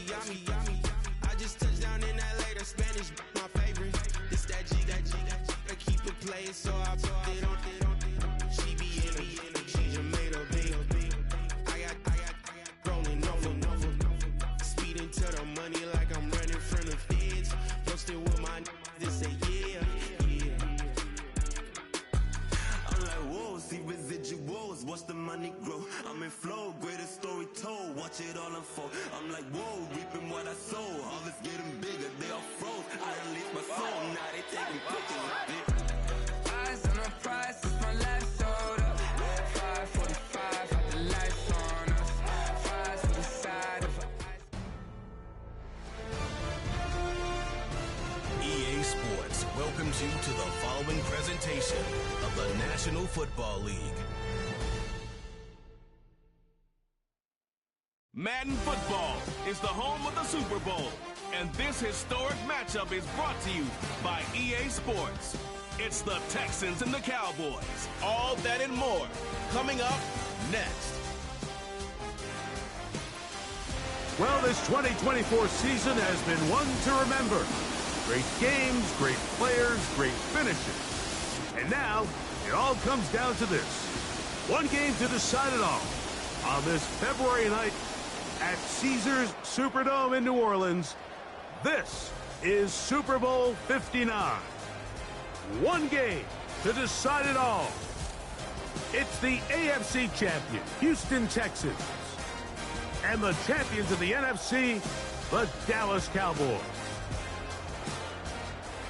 I just touched down in LA, the Spanish, my favorite. This that G, I keep it playing, so I put it on. She be in me, she just made a big. I got rolling over. Speeding to the money like I'm running from the feds. Posted with my they say yeah. I'm like, whoa, see residuals, watch the money grow. I'm in flow, greatest story told, watch it all unfold. I'm like, whoa, reaping what I sow. Harvest getting bigger, they all froze. I unleashed my soul, now they taking pictures of it. Eyes on the prize, it's my last soda. 5:45, got the lights on us. Fries to the side of EA Sports welcomes you to the following presentation of the National Football League. Madden Football is the home of the Super Bowl, and this historic matchup is brought to you by EA Sports. It's the Texans and the Cowboys. All that and more coming up next. Well, this 2024 season has been one to remember. Great games, great players, great finishes. And now, it all comes down to this. One game to decide it all. On this February night at Caesars Superdome in New Orleans, this is Super Bowl 59. One game to decide it all. It's the AFC champion, Houston Texans, and the champions of the NFC, the Dallas Cowboys.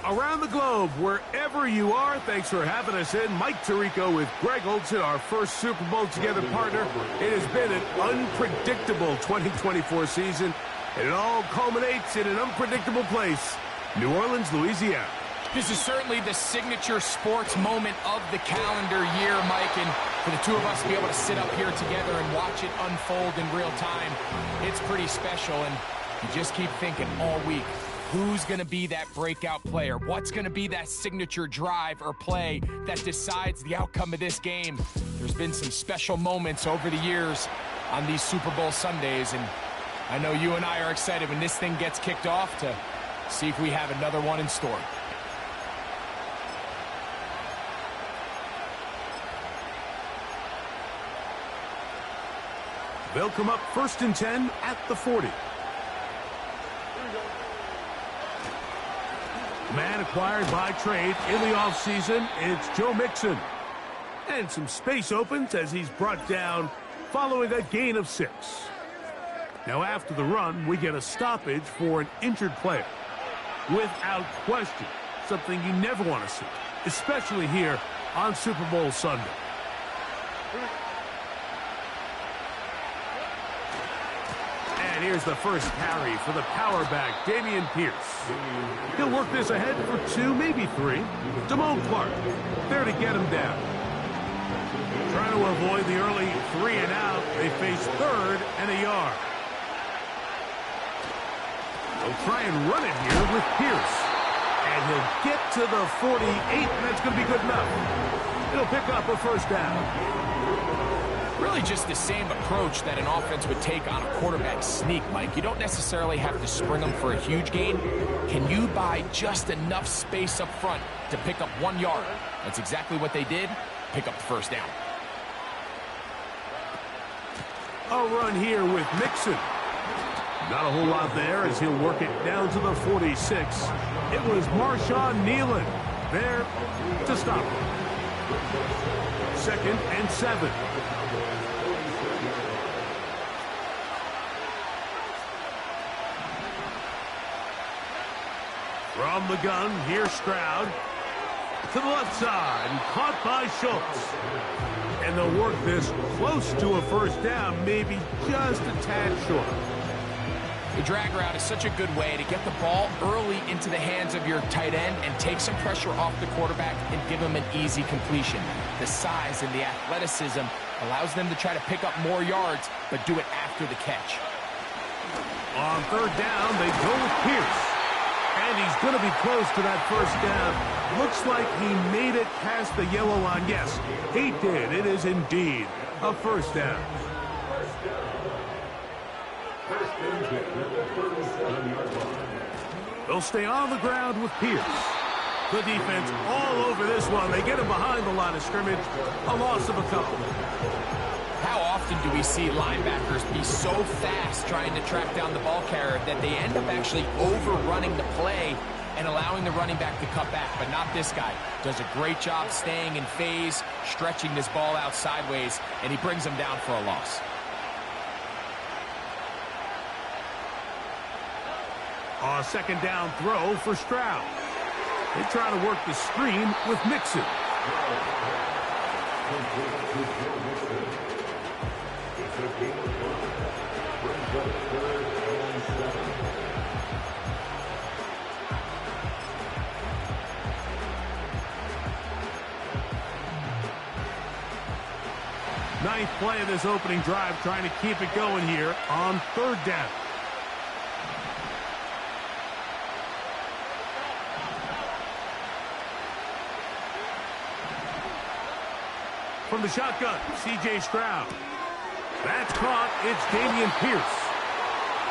Around the globe, wherever you are, thanks for having us in. Mike Tirico with Greg Olson, our first Super Bowl together partner. It has been an unpredictable 2024 season, and it all culminates in an unpredictable place, New Orleans, Louisiana. This is certainly the signature sports moment of the calendar year, Mike, and for the two of us to be able to sit up here together and watch it unfold in real time, it's pretty special, and you just keep thinking all week, who's going to be that breakout player? What's going to be that signature drive or play that decides the outcome of this game? There's been some special moments over the years on these Super Bowl Sundays, and I know you and I are excited when this thing gets kicked off to see if we have another one in store. They'll come up 1st and 10 at the 40. Man acquired by trade in the offseason, it's Joe Mixon. And some space opens as he's brought down following a gain of 6. Now after the run, we get a stoppage for an injured player. Without question, something you never want to see, especially here on Super Bowl Sunday. And here's the first carry for the power back, Dameon Pierce. He'll work this ahead for 2, maybe 3. Damone Clark, there to get him down. Trying to avoid the early 3 and out, they face 3rd and a yard. They'll try and run it here with Pierce. And he'll get to the 48, and that's going to be good enough. It'll pick up a first down. Really just the same approach that an offense would take on a quarterback sneak, Mike. You don't necessarily have to spring them for a huge gain. Can you buy just enough space up front to pick up 1 yard? That's exactly what they did. Pick up the first down. A run here with Mixon. Not a whole lot there as he'll work it down to the 46. It was Marshawn Nealon there to stop him. 2nd and 7. From the gun, here's Stroud. To the left side, and caught by Schultz. And they'll work this close to a first down, maybe just a tad short. The drag route is such a good way to get the ball early into the hands of your tight end and take some pressure off the quarterback and give him an easy completion. The size and the athleticism allows them to try to pick up more yards, but do it after the catch. On 3rd down, they go with Pierce. And he's going to be close to that first down. Looks like he made it past the yellow line. Yes, he did. It is indeed a first down. They'll stay on the ground with Pierce. The defense all over this one. They get him behind the line of scrimmage. A loss of a couple. How often do we see linebackers be so fast trying to track down the ball carrier that they end up actually overrunning the play and allowing the running back to cut back? But not this guy. Does a great job staying in phase, stretching this ball out sideways, and he brings him down for a loss. A second down throw for Stroud. They try to work the screen with Mixon. Ninth play of this opening drive, trying to keep it going here on third down. From the shotgun, C.J. Stroud. That's caught. It's Dameon Pierce.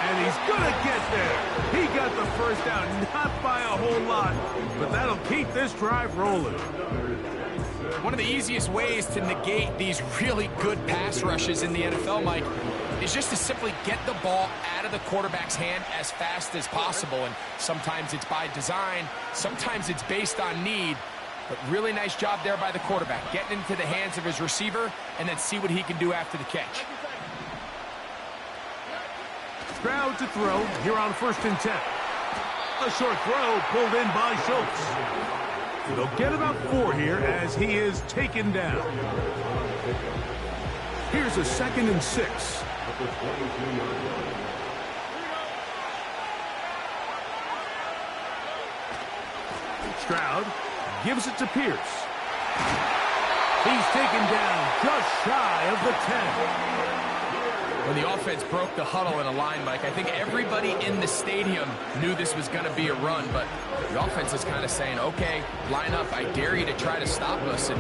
And he's going to get there. He got the first down, not by a whole lot, but that'll keep this drive rolling. One of the easiest ways to negate these really good pass rushes in the NFL, Mike, is just to simply get the ball out of the quarterback's hand as fast as possible. And sometimes it's by design, sometimes it's based on need. But really nice job there by the quarterback, getting into the hands of his receiver and then see what he can do after the catch. Stroud to throw here on 1st and 10. A short throw pulled in by Schultz. They'll get about 4 here as he is taken down. Here's a 2nd and 6. Stroud gives it to Pierce. He's taken down just shy of the 10. When the offense broke the huddle in a line, Mike, I think everybody in the stadium knew this was going to be a run, but the offense is kind of saying, okay, line up, I dare you to try to stop us, and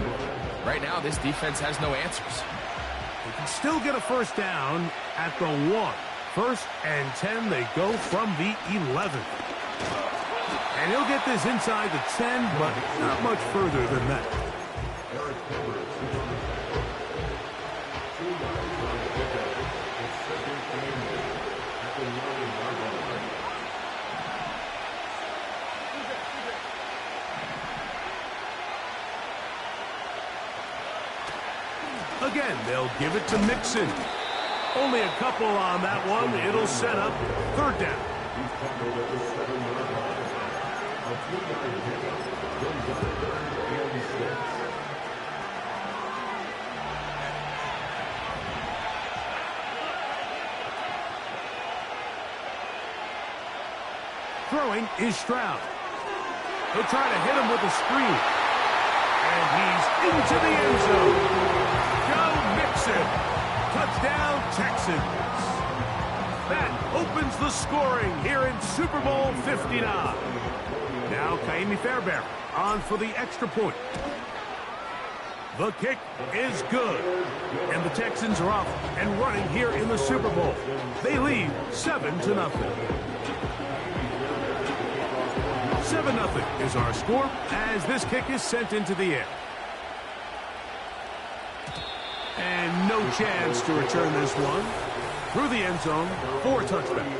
right now this defense has no answers. They can still get a first down at the 1. 1st and 10, they go from the 11. And he'll get this inside the 10, but not much further than that. Again, they'll give it to Mixon. Only a couple on that one. It'll set up 3rd down. Throwing is Stroud. He'll try to hit him with a screen. And he's into the end zone. Joe Mixon. Touchdown, Texans. That opens the scoring here in Super Bowl 59. Now Kaimi Fairbairn on for the extra point. The kick is good. And the Texans are off and running here in the Super Bowl. They lead 7-0. 7-0 is our score as this kick is sent into the air. And no chance to return this one. Through the end zone for a touchback.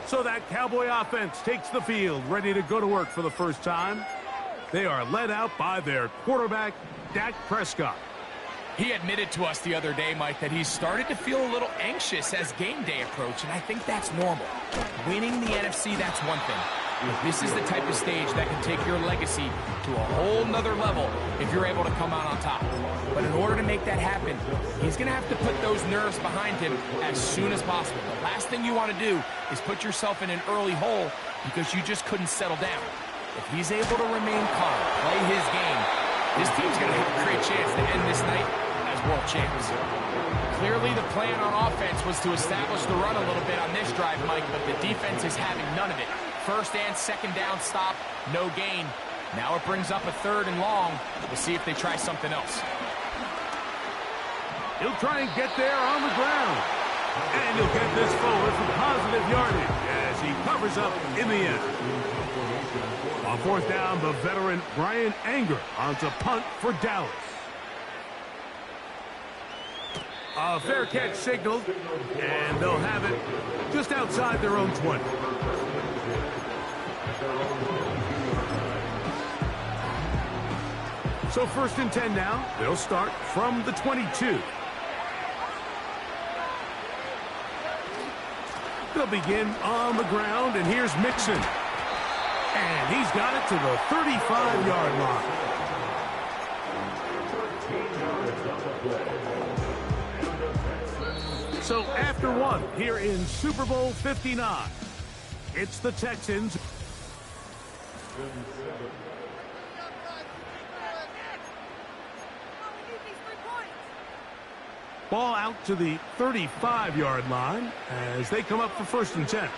So that Cowboy offense takes the field, ready to go to work for the first time. They are led out by their quarterback, Dak Prescott. He admitted to us the other day, Mike, that he started to feel a little anxious as game day approached, and I think that's normal. Winning the NFC, that's one thing. This is the type of stage that can take your legacy to a whole nother level if you're able to come out on top. But in order to make that happen, he's going to have to put those nerves behind him as soon as possible. The last thing you want to do is put yourself in an early hole because you just couldn't settle down. If he's able to remain calm, play his game, this team's going to have a great chance to end this night as world champs. Clearly the plan on offense was to establish the run a little bit on this drive, Mike, but the defense is having none of it. 1st and 2nd down stop, no gain. Now it brings up a 3rd and long. We'll see if they try something else. He'll try and get there on the ground. And he'll get this forward for positive yardage as he covers up in the end. On fourth down, the veteran Brian Anger on to punt for Dallas. A fair catch signaled, and they'll have it just outside their own 20. So 1st and 10 now. They'll start from the 22. They'll begin on the ground, and here's Mixon. And he's got it to the 35-yard line. So after one here in Super Bowl 59, it's the Texans. Ball out to the 35-yard line as they come up for 1st and 10.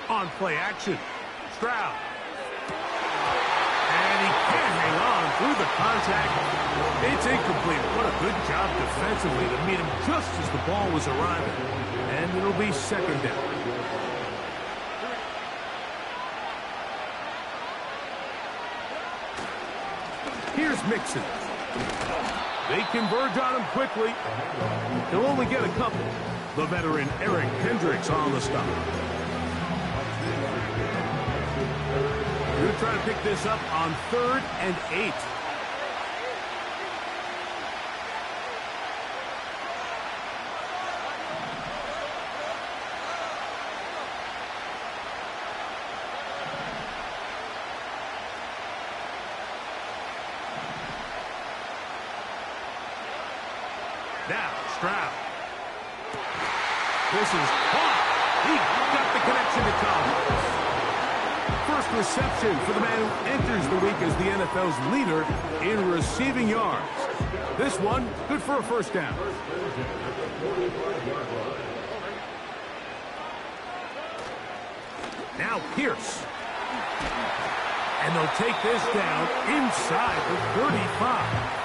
On play action, Stroud. And he can't hang on through the contact. It's incomplete. What a good job defensively to meet him just as the ball was arriving. And it'll be 2nd down. Here's Mixon. They converge on him quickly. He'll only get a couple. The veteran Eric Kendricks on the stop. He'll try to pick this up on 3rd and 8. Now, Stroud. This is caught. He got the connection to Collins. First reception for the man who enters the week as the NFL's leader in receiving yards. This one, good for a 1st down. Now Pierce. And they'll take this down inside the 35.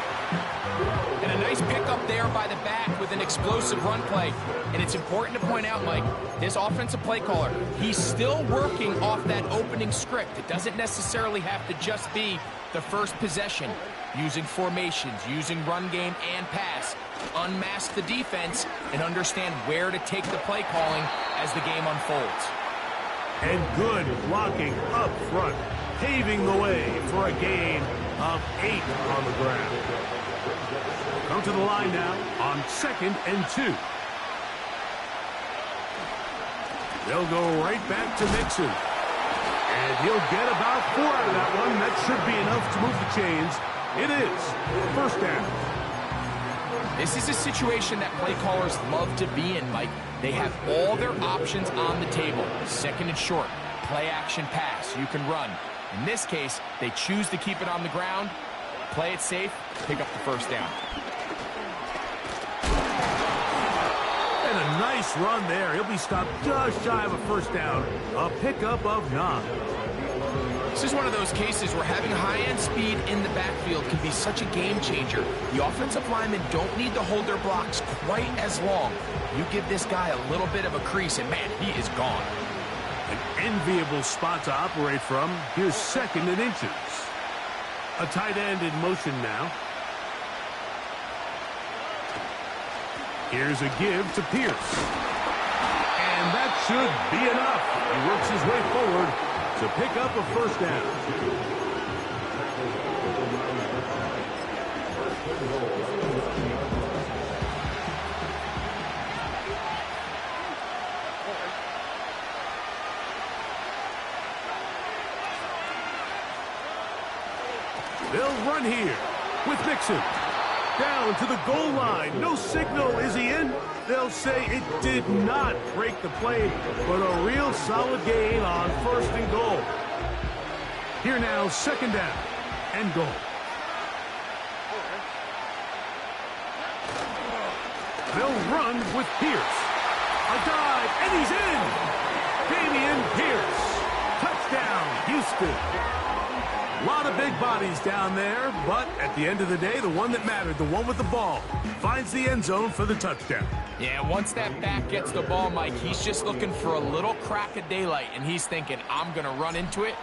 And a nice pickup there by the back with an explosive run play. And it's important to point out, Mike, this offensive play caller, he's still working off that opening script. It doesn't necessarily have to just be the first possession. Using formations, using run game and pass. Unmask the defense and understand where to take the play calling as the game unfolds. And good blocking up front, paving the way for a gain of 8 on the ground. Come to the line now on 2nd and 2. They'll go right back to Mixon. And he'll get about 4 out of that one. That should be enough to move the chains. It is 1st down. This is a situation that play callers love to be in, Mike. They have all their options on the table. 2nd and short, play action pass. You can run. In this case, they choose to keep it on the ground, play it safe, pick up the 1st down. And a nice run there. He'll be stopped just shy of a 1st down. A pickup of 9. This is one of those cases where having high-end speed in the backfield can be such a game changer. The offensive linemen don't need to hold their blocks quite as long. You give this guy a little bit of a crease, and man, he is gone. An enviable spot to operate from. Here's 2nd and inches. A tight end in motion now. Here's a give to Pierce. And that should be enough. He works his way forward to pick up a 1st down. They'll run here with Mixon. Down to the goal line. No signal. Is he in? They'll say it did not break the play, but a real solid gain on 1st and goal. Here now, 2nd down and goal. They'll run with Pierce. A dive, and he's in. Dameon Pierce. Touchdown, Houston. A lot of big bodies down there, but at the end of the day, the one that mattered, the one with the ball, finds the end zone for the touchdown. Yeah, once that back gets the ball, Mike, he's just looking for a little crack of daylight, and he's thinking, I'm going to run into it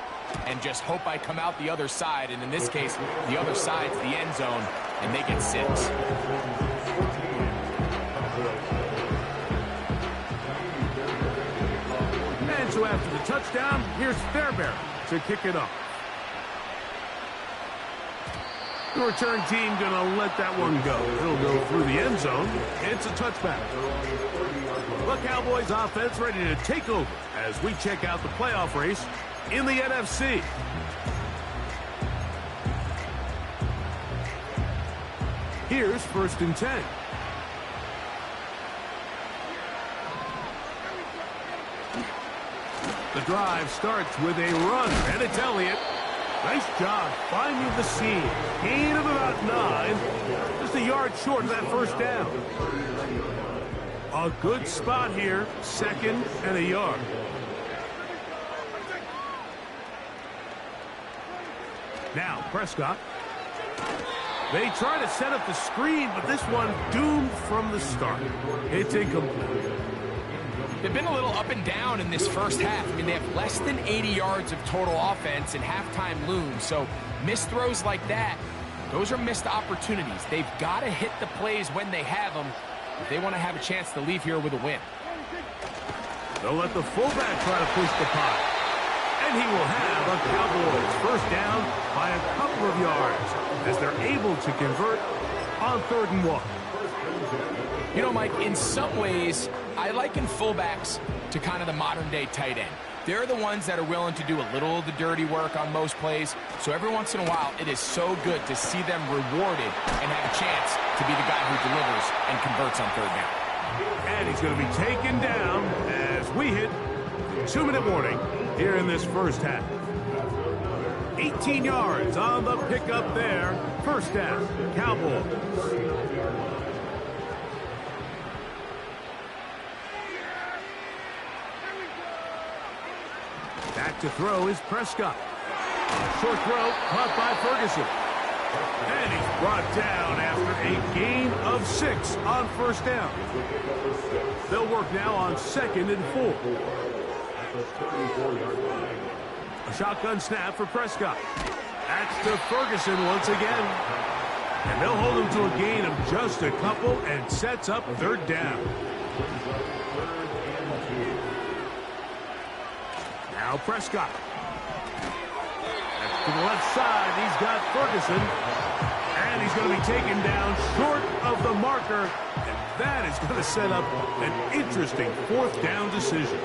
and just hope I come out the other side. And in this case, the other side's the end zone, and they get 6. And so after the touchdown, here's Fairbairn to kick it off. The return team going to let that one go. It'll go through the end zone. It's a touchback. The Cowboys offense ready to take over as we check out the playoff race in the NFC. Here's 1st and 10. The drive starts with a run, and it's Elliott. Nice job finding the seam. Gain of about 9. Just a yard short of that first down. A good spot here. 2nd and a yard. Now Prescott. They try to set up the screen, but this one doomed from the start. It's incomplete. They've been a little up and down in this first half. I mean, they have less than 80 yards of total offense, and halftime looms. So missed throws like that, those are missed opportunities. They've got to hit the plays when they have them if they want to have a chance to leave here with a win. They'll let the fullback try to push the pot. And he will have a Cowboys first down by a couple of yards as they're able to convert on 3rd and 1. You know, Mike, in some ways, I liken fullbacks to kind of the modern-day tight end. They're the ones that are willing to do a little of the dirty work on most plays. So every once in a while, it is so good to see them rewarded and have a chance to be the guy who delivers and converts on 3rd down. And he's going to be taken down as we hit the 2-minute warning here in this first half. 18 yards on the pickup there. First down, Cowboys. Back to throw is Prescott. Short throw caught by Ferguson. And he's brought down after a gain of 6 on first down. They'll work now on 2nd and 4. A shotgun snap for Prescott. That's to Ferguson once again. And they'll hold him to a gain of just a couple and sets up 3rd down. Now Prescott. That's to the left side. He's got Ferguson. And he's going to be taken down short of the marker. And that is going to set up an interesting 4th down decision.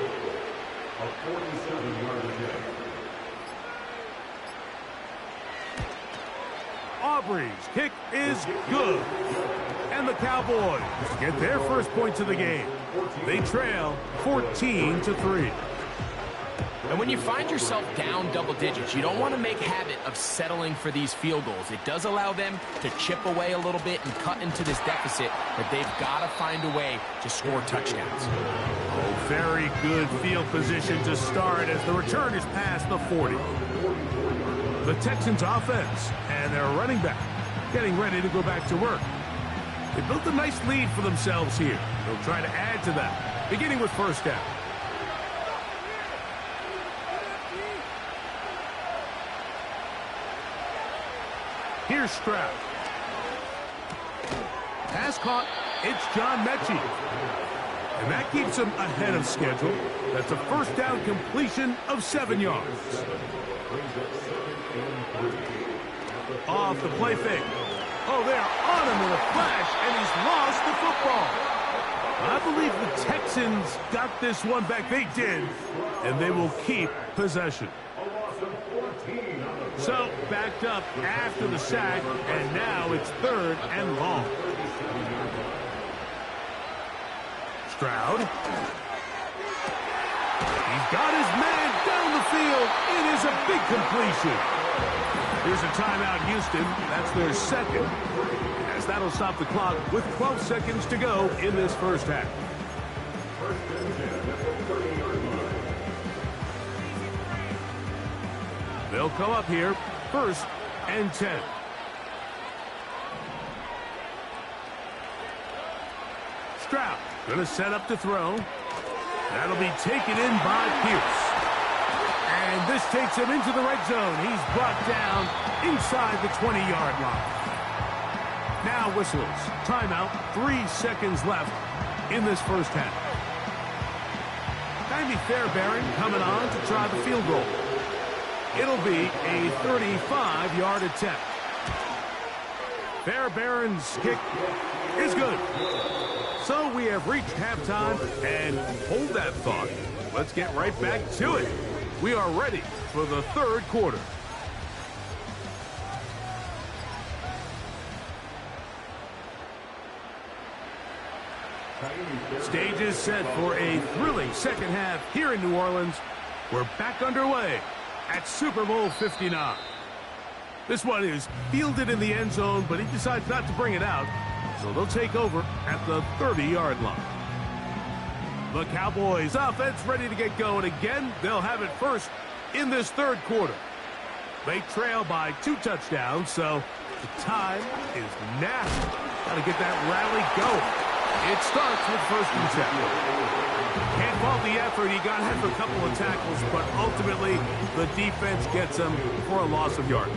Aubrey's kick is good. And the Cowboys get their first points of the game. They trail 14-3. And when you find yourself down double digits, you don't want to make habit of settling for these field goals. It does allow them to chip away a little bit and cut into this deficit, but they've got to find a way to score touchdowns. Oh, very good field position to start as the return is past the 40. The Texans offense and their running back getting ready to go back to work. They built a nice lead for themselves here. They'll try to add to that, beginning with first down. Here's Stroud. Pass caught. It's John Mechie. And that keeps him ahead of schedule. That's a first down completion of 7 yards. Off the play fake. Oh, they're on him with a flash, and he's lost the football. I believe the Texans got this one back. They did, and they will keep possession. So, backed up after the sack, and now it's 3rd and long. Stroud. He's got his man down the field. It is a big completion. Here's a timeout, Houston. That's their 2nd, as that'll stop the clock with 12 seconds to go in this first half. They'll come up here 1st and 10. Stroud going to set up to throw. That'll be taken in by Pierce. And this takes him into the red zone. He's brought down inside the 20-yard line. Now whistles. Timeout. 3 seconds left in this first half. Andy Fairbairn coming on to try the field goal. It'll be a 35-yard attempt. Fairbairn's kick is good. So we have reached halftime, and hold that thought. Let's get right back to it. We are ready for the third quarter. Stage is set for a thrilling second half here in New Orleans. We're back underway at Super Bowl 59. This one is fielded in the end zone, but he decides not to bring it out, so they'll take over at the 30-yard line. The Cowboys offense ready to get going again. They'll have it first in this third quarter. They trail by 2 touchdowns, so the time is now. Got to get that rally going. It starts with 1st and 10. Can't fault the effort. He got hit for a couple of tackles, but ultimately the defense gets him for a loss of yardage.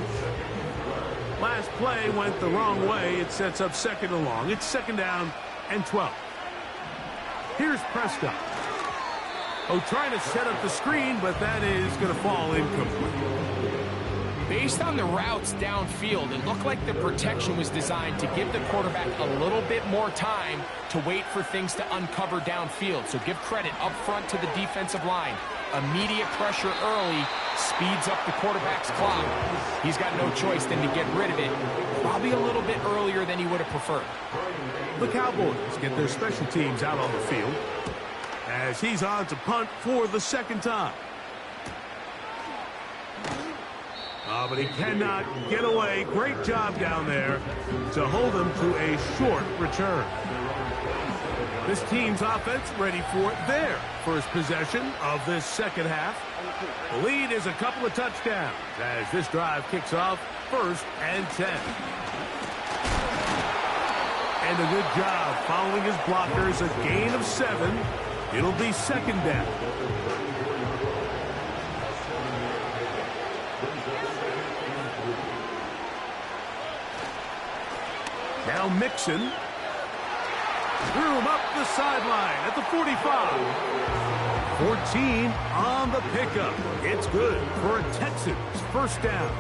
Last play went the wrong way. It sets up 2nd and long. It's 2nd down and 12. Here's Prescott. Oh, trying to set up the screen, but that is going to fall incomplete. Based on the routes downfield, it looked like the protection was designed to give the quarterback a little bit more time to wait for things to uncover downfield. So give credit up front to the defensive line. Immediate pressure early speeds up the quarterback's clock. He's got no choice than to get rid of it, probably a little bit earlier than he would have preferred. The Cowboys get their special teams out on the field as he's on to punt for the 2nd time. But he cannot get away. Great job down there to hold him to a short return. This team's offense ready for their first possession of this second half. The lead is a couple of touchdowns as this drive kicks off 1st and 10. And a good job following his blockers, a gain of 7. It'll be 2nd down. Now Mixon threw him up the sideline at the 45. 14 on the pickup. It's good for a Texans 1st down.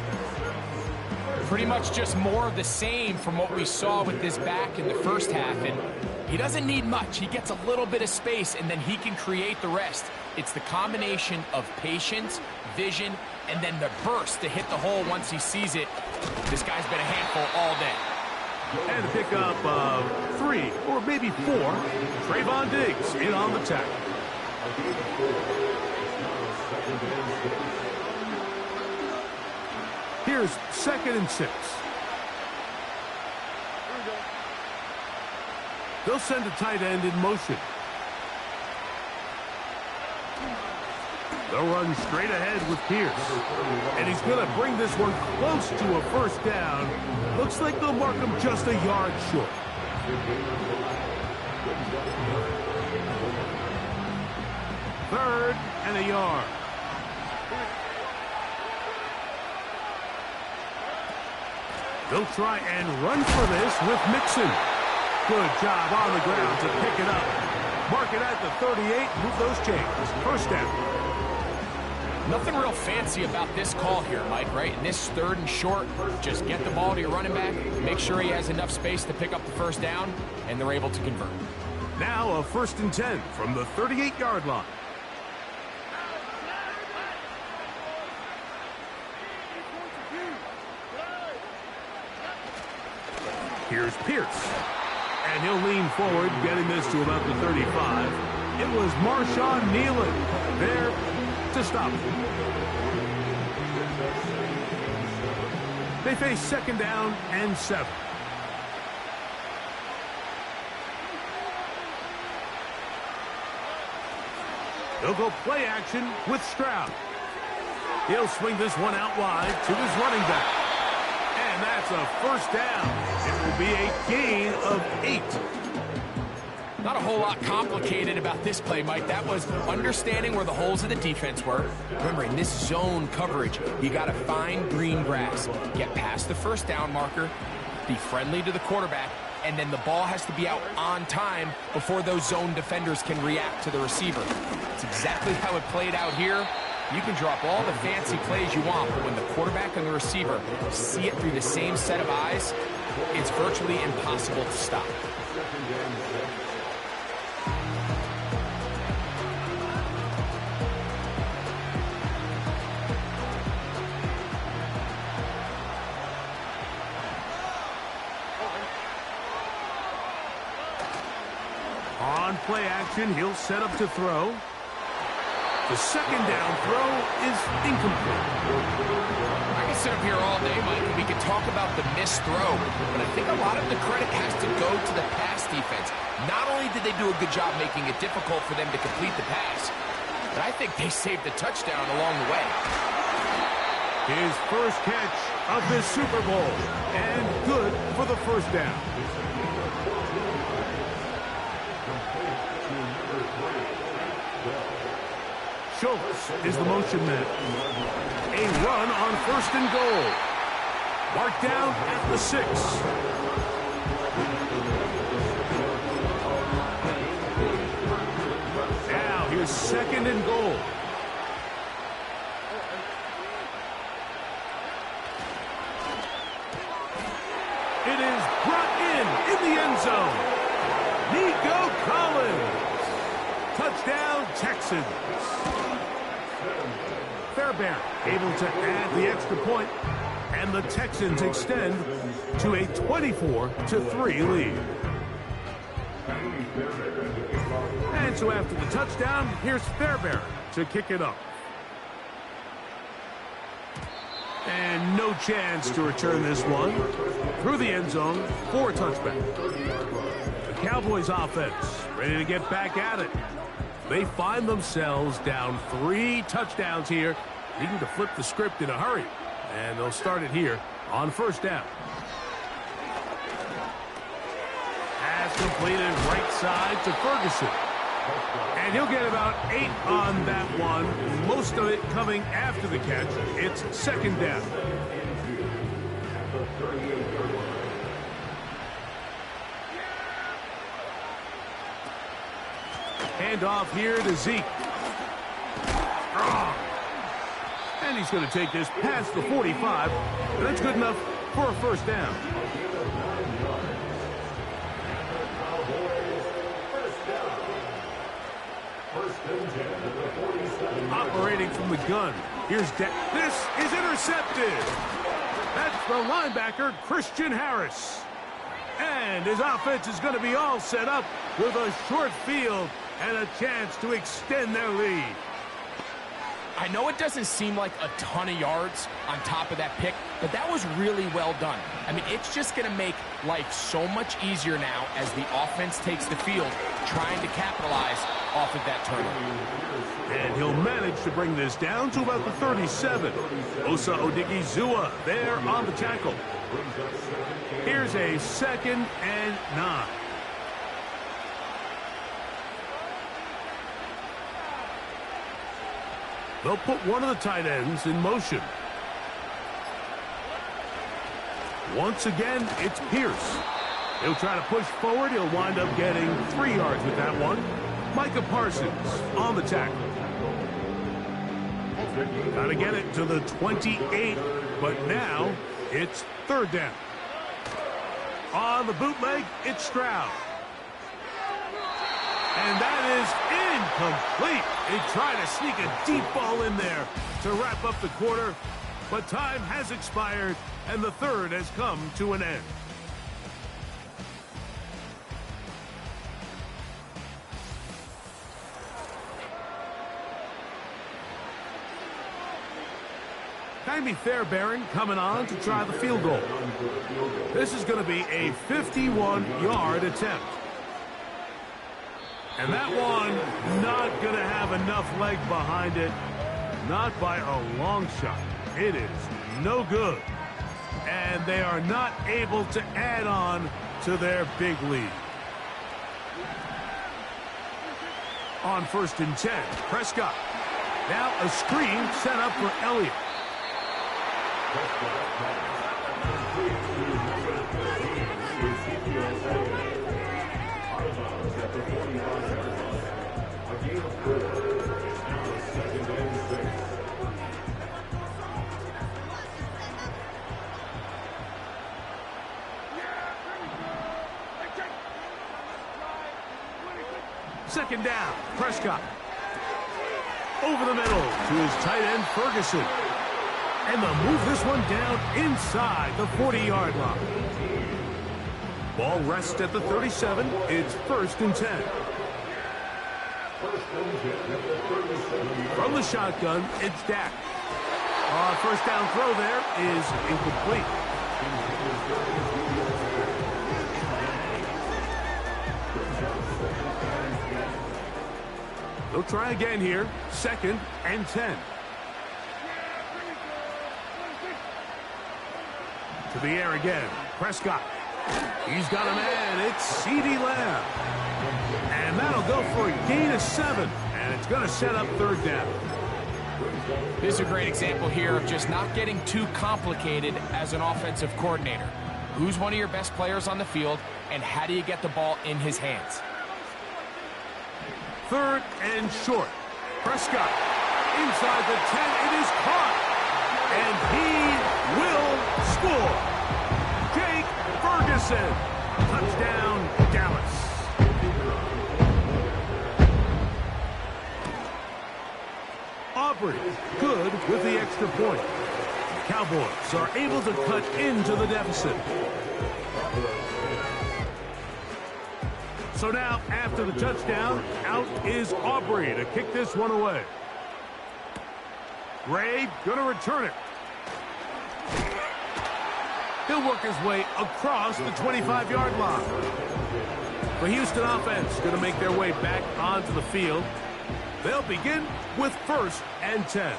Pretty much just more of the same from what we saw with this back in the first half. And he doesn't need much. He gets a little bit of space, and then he can create the rest. It's the combination of patience, vision, and then the burst to hit the hole once he sees it. This guy's been a handful all day. And a pickup of 3 or maybe 4. Trayvon Diggs in on the tackle. Here's 2nd and 6. They'll send a tight end in motion. They'll run straight ahead with Pierce. And he's going to bring this one close to a 1st down. Looks like they'll mark him just a yard short. Third and a yard. They'll try and run for this with Mixon. Good job on the ground to pick it up. Mark it at the 38, move those chains. 1st down. Nothing real fancy about this call here, Mike, right? In this 3rd and short, just get the ball to your running back, make sure he has enough space to pick up the 1st down, and they're able to convert. Now a 1st and 10 from the 38-yard line. Here's Pierce. And he'll lean forward, getting this to about the 35. It was Marshawn Kneeland there to stop him. They face 2nd down and 7. They'll go play action with Stroud. He'll swing this one out wide to his running back. And that's a first down. It will be a gain of 8. Not a whole lot complicated about this play, Mike. That was understanding where the holes of the defense were. Remember, in this zone coverage, you got to find green grass. Get past the first down marker, be friendly to the quarterback, and then the ball has to be out on time before those zone defenders can react to the receiver. It's exactly how it played out here. You can drop all the fancy plays you want, but when the quarterback and the receiver see it through the same set of eyes, it's virtually impossible to stop. On play action, he'll set up to throw. The second down throw is incomplete. I can sit up here all day, Mike, and we can talk about the missed throw, but I think a lot of the credit has to go to the pass defense. Not only did they do a good job making it difficult for them to complete the pass, but I think they saved the touchdown along the way. His first catch of this Super Bowl, and good for the first down. Schultz is the motion man. A run on first and goal. Marked down at the 6. Now here's second and goal. It is brought in the end zone. Nico Collins. Touchdown, Texans. Fairbairn able to add the extra point, and the Texans extend to a 24-3 lead. And so after the touchdown, here's Fairbairn to kick it up. And no chance to return this one through the end zone for a touchback. The Cowboys offense ready to get back at it. They find themselves down 3 touchdowns here, needing to flip the script in a hurry. And they'll start it here on first down. Pass completed right side to Ferguson. And he'll get about 8 on that one, most of it coming after the catch. It's second down. Hand off here to Zeke. And he's going to take this past the 45. But that's good enough for a first down. Operating from the gun. Here's this is intercepted. That's the linebacker, Christian Harris. And his offense is going to be all set up with a short field and a chance to extend their lead. I know it doesn't seem like a ton of yards on top of that pick, but that was really well done. I mean, it's just going to make life so much easier now as the offense takes the field, trying to capitalize off of that turnover. And he'll manage to bring this down to about the 37. Osa Odigizua there on the tackle. Here's a second and 9. They'll put one of the tight ends in motion. Once again, it's Pierce. He'll try to push forward. He'll wind up getting 3 yards with that one. Micah Parsons on the tackle. Got to get it to the 28, but now it's third down. On the bootleg, it's Stroud. And that is incomplete. They try to sneak a deep ball in there to wrap up the quarter, but time has expired, and the third has come to an end. Jamie Fairbairn coming on to try the field goal. This is going to be a 51-yard attempt. And that one not going to have enough leg behind it. not by a long shot. It is no good. And they are not able to add on to their big lead. On 1st and 10, Prescott. Now a screen set up for Elliott. Second down, Prescott. Over the middle to his tight end, Ferguson. And they'll move this one down inside the 40-yard line. Ball rests at the 37. It's 1st and 10. From the shotgun, it's Dak. First down throw there is incomplete. They'll try again here. 2nd and 10. To the air again. Prescott. He's got a man. It's CeeDee Lamb. And that'll go for a gain of 7. And it's going to set up 3rd down. This is a great example here of just not getting too complicated as an offensive coordinator. Who's one of your best players on the field, and how do you get the ball in his hands? 3rd and short. Prescott inside the 10. It is caught. And he will score. Jake Ferguson. Touchdown, Dallas. Aubrey good with the extra point. Cowboys are able to cut into the deficit. So now, after the touchdown, out is Aubrey to kick this one away. Ray going to return it. He'll work his way across the 25-yard line. The Houston offense going to make their way back onto the field. They'll begin with 1st and 10.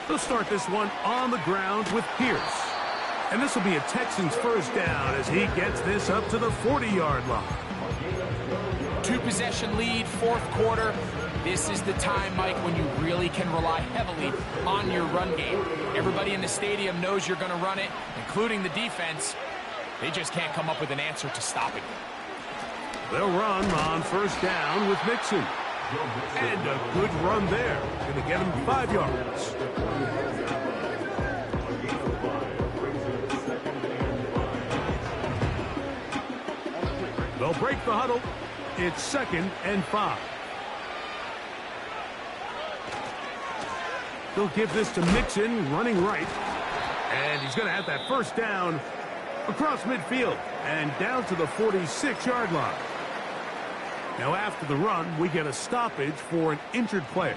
They'll start this one on the ground with Pierce. And this will be a Texans first down as he gets this up to the 40-yard line. 2-possession lead, 4th quarter. This is the time, Mike, when you really can rely heavily on your run game. Everybody in the stadium knows you're going to run it, including the defense. They just can't come up with an answer to stopping it. They'll run on 1st down with Mixon. And a good run there. Going to get him 5 yards. They'll break the huddle. It's 2nd and 5. They'll give this to Mixon, running right. And he's going to have that 1st down across midfield and down to the 46-yard line. Now, after the run, we get a stoppage for an injured player.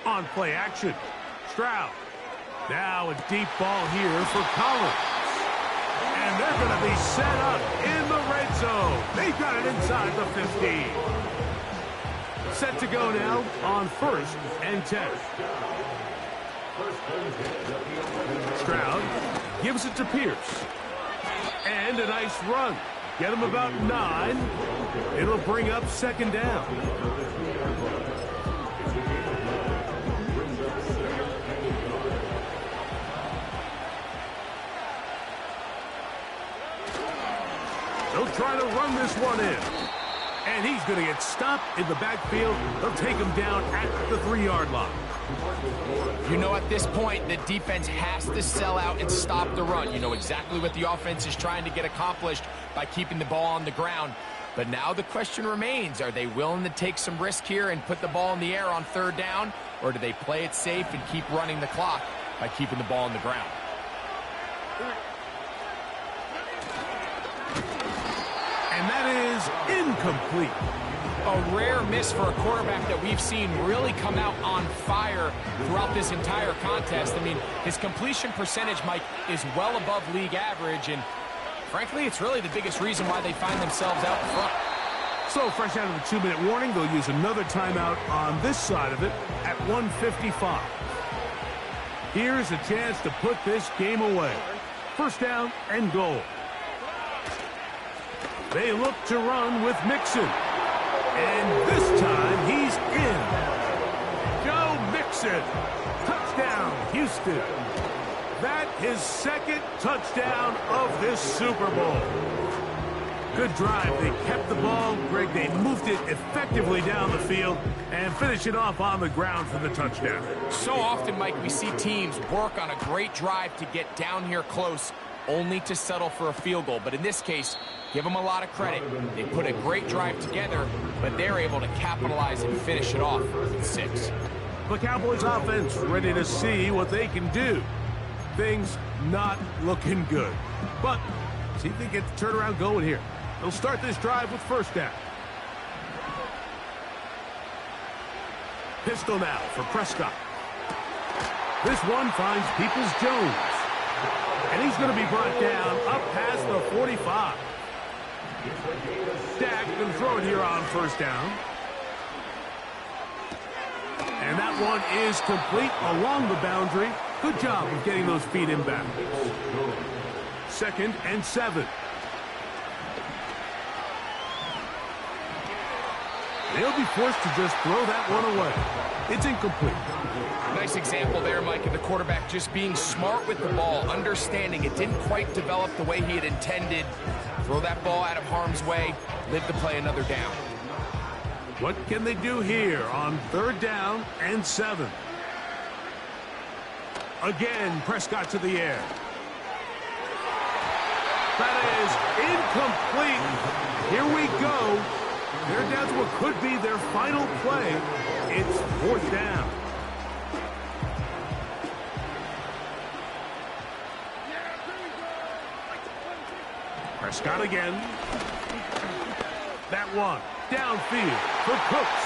On play action, Stroud. Now a deep ball here for Collins. And they're going to be set up in the red zone. They've got it inside the 15. Set to go now on 1st and 10. Stroud gives it to Pierce. And a nice run. Get him about 9. It'll bring up 2nd down. They'll try to run this one in. And he's going to get stopped in the backfield. They'll take him down at the 3-yard line. You know, at this point, the defense has to sell out and stop the run. You know exactly what the offense is trying to get accomplished by keeping the ball on the ground. But now the question remains, are they willing to take some risk here and put the ball in the air on 3rd down? Or do they play it safe and keep running the clock by keeping the ball on the ground? And that is incomplete. A rare miss for a quarterback that we've seen really come out on fire throughout this entire contest. I mean, his completion percentage, Mike, is well above league average, and frankly, it's really the biggest reason why they find themselves out in front. So, fresh out of the 2-minute warning, they'll use another timeout on this side of it at 1:55. Here's a chance to put this game away. First down and goal. They look to run with Mixon. And this time, he's in. Joe Mixon. Touchdown, Houston. That his second touchdown of this Super Bowl. Good drive. They kept the ball. Greg, they moved it effectively down the field and finish it off on the ground for the touchdown. So often, Mike, we see teams work on a great drive to get down here close, only to settle for a field goal. But in this case, give them a lot of credit. They put a great drive together, but they're able to capitalize and finish it off with 6. The Cowboys offense ready to see what they can do. Things not looking good. But see if they get the turnaround going here. They'll start this drive with first down. Pistol now for Prescott. This one finds Peoples-Jones. And he's going to be brought down up past the 45. Dak going to throw it here on first down. And that one is complete along the boundary. Good job of getting those feet inbound. 2nd and 7. They'll be forced to just throw that one away. It's incomplete. Nice example there, Mike, of the quarterback just being smart with the ball, understanding it didn't quite develop the way he had intended. Throw that ball out of harm's way, live to play another down. What can they do here on 3rd down and 7? Again, Prescott to the air. That is incomplete. Here we go. They're down to what could be their final play. It's 4th down. Prescott again. That one downfield for Cooks.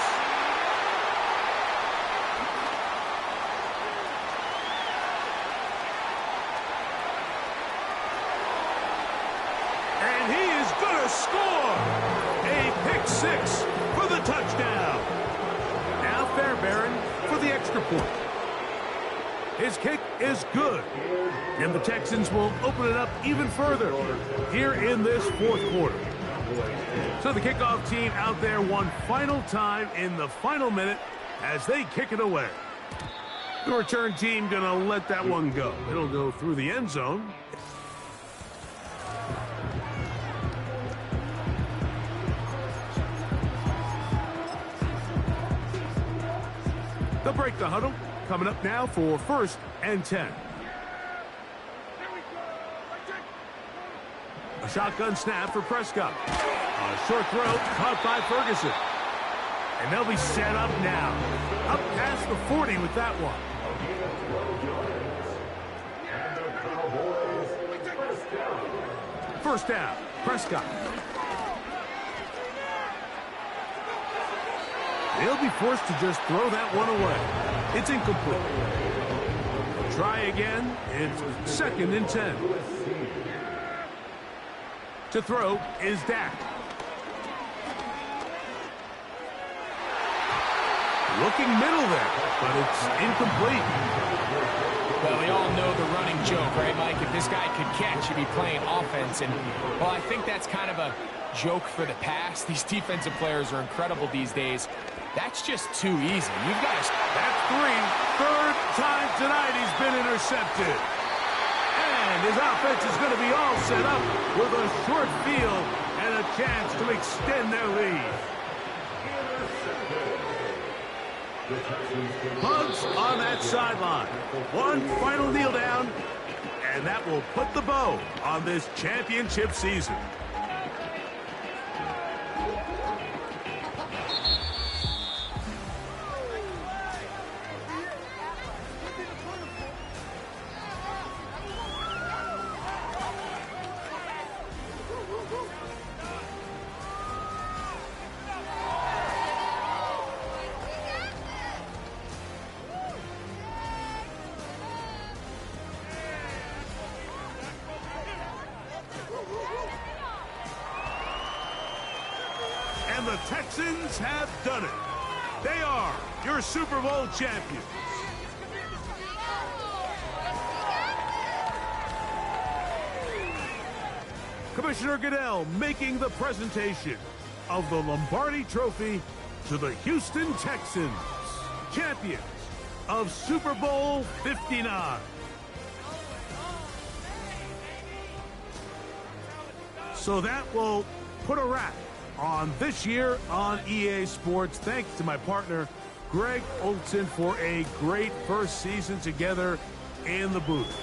And he is going to score. A pick 6 for the touchdown. Now Fairbairn for the extra point. His kick is good. And the Texans will open it up even further here in this 4th quarter. So the kickoff team out there one final time in the final minute as they kick it away. The return team going to let that one go. It'll go through the end zone. They'll break the huddle. Coming up now for 1st and 10. A shotgun snap for Prescott. A short throw caught by Ferguson. And they'll be set up now. Up past the 40 with that one. First down, Prescott. They'll be forced to just throw that one away. It's incomplete. Try again. It's 2nd and 10. To throw is Dak. Looking middle there, but it's incomplete. Well, we all know the running joke, right, Mike? If this guy could catch, he'd be playing offense. And, well, I think that's kind of a joke for the past. These defensive players are incredible these days. That's just too easy. You've got to... That's 3. 3rd time tonight he's been intercepted. And his offense is going to be all set up with a short field and a chance to extend their lead. Hugs on that sideline. One final kneel down, and that will put the bow on this championship season. Texans have done it. They are your Super Bowl champions. Commissioner Goodell making the presentation of the Lombardi Trophy to the Houston Texans, champions of Super Bowl 59. So that will put a wrap on this year on EA Sports. Thanks to my partner, Greg Olson, for a great first season together in the booth.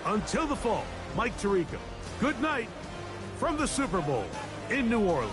Until the fall, Mike Tirico, good night from the Super Bowl in New Orleans.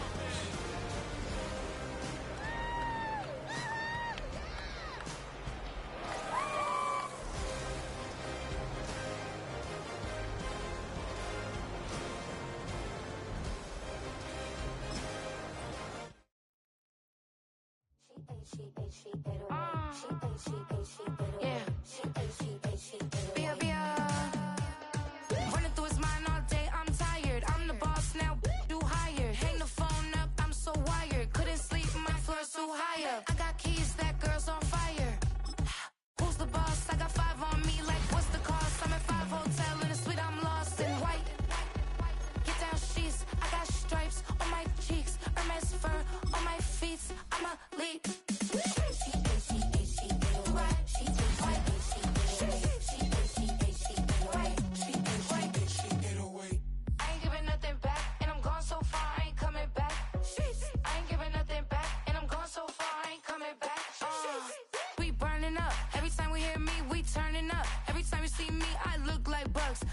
Running through his mind all day, I'm tired. I'm the boss now, do higher. Hang the phone up, I'm so wired. Couldn't sleep, my floor's too higher. I got keys, that girl's on fire. Who's the boss? I got 5 on me, like what's the cost? I'm at 5 hotel in a suite, I'm lost in white. Get down sheets, I got stripes on my cheeks, Hermes fur on my feet. I'm a leap. Every time you see me, I look like bugs.